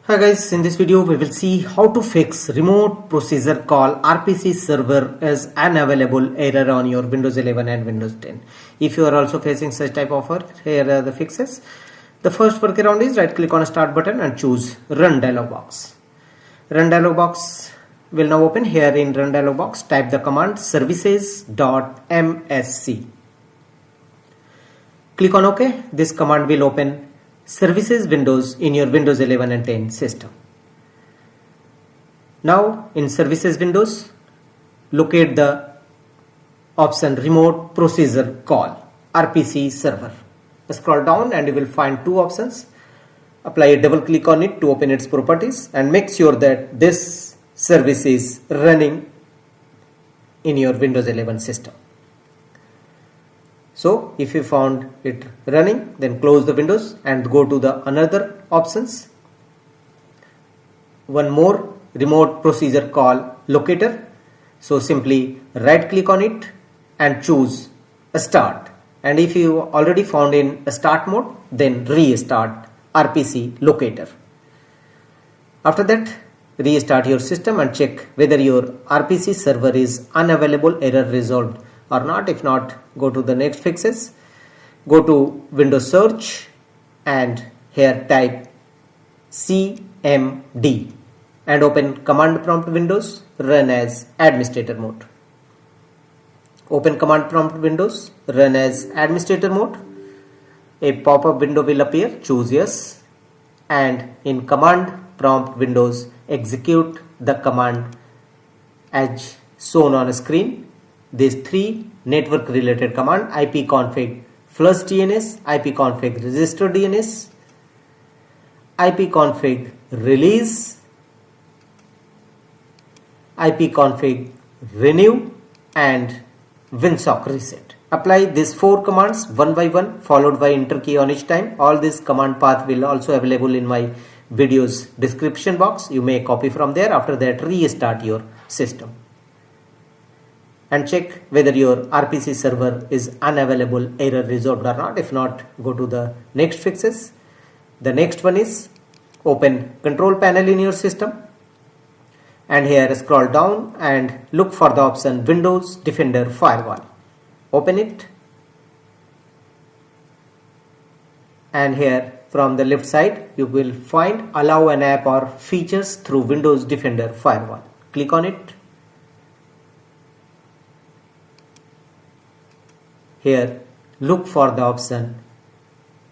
Hi guys, in this video we will see how to fix remote procedure call RPC server is unavailable error on your Windows 11 and Windows 10. If you are also facing such type of error, here are the fixes. The first workaround is right click on start button and choose run dialog box. Run dialog box will now open. Here in run dialog box type the command services.msc. Click on OK. This command will open services windows in your Windows 11 and 10 system. Now in services windows, locate the option remote procedure call RPC server. Scroll down and you will find two options. Apply a double click on it to open its properties and make sure that this service is running in your Windows 11 system. So if you found it running, then close the windows and go to the another options. One more remote procedure call locator. So simply right click on it and choose a start. And if you already found in a start mode, then restart RPC locator. After that, restart your system and check whether your RPC server is unavailable error resolved or not. If not, go to the next fixes. Go to Windows search and here type CMD and open command prompt windows, run as administrator mode. Open command prompt windows, run as administrator mode. A pop-up window will appear, choose yes, and in command prompt windows execute the command as shown on screen. These three network related command: ipconfig flush DNS, ipconfig register DNS, ipconfig release, ipconfig renew, and winsock reset. Apply these four commands one by one, followed by enter key on each time. All this command path will also available in my video's description box. You may copy from there. After that, restart your system and check whether your RPC server is unavailable error resolved or not. If not, go to the next fixes. The next one is open control panel in your system and here scroll down and look for the option Windows Defender Firewall. Open it and here from the left side you will find allow an app or features through Windows Defender Firewall. Click on it. Here look for the option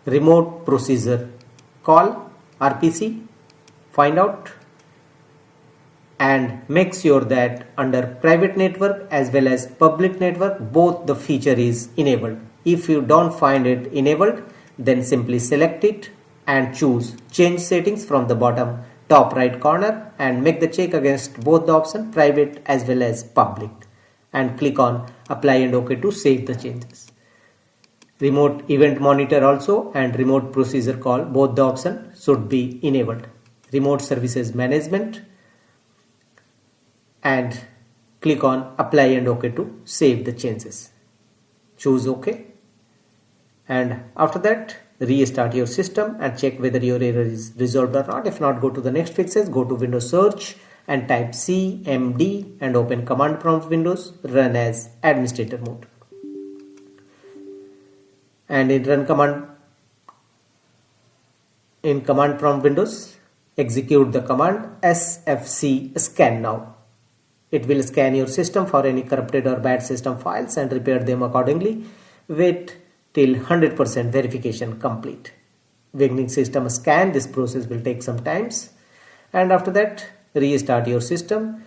remote procedure call RPC, find out and make sure that under private network as well as public network both the feature is enabled. If you don't find it enabled, then simply select it and choose change settings from the bottom top right corner and make the check against both the option private as well as public and click on apply and OK to save the changes. Remote event monitor also and remote procedure call, both the option should be enabled. Remote services management and click on apply and OK to save the changes. Choose OK and after that restart your system and check whether your error is resolved or not. If not, go to the next fixes. Go to Windows search and type CMD and open command prompt windows, run as administrator mode. And in command prompt windows execute the command sfc scan now. It will scan your system for any corrupted or bad system files and repair them accordingly. Wait till 100% verification complete. Beginning system scan, this process will take some times and after that restart your system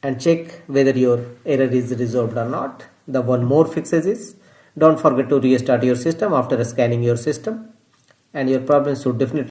and check whether your error is resolved or not. The one more fixes is don't forget to restart your system after scanning your system and your problem should definitely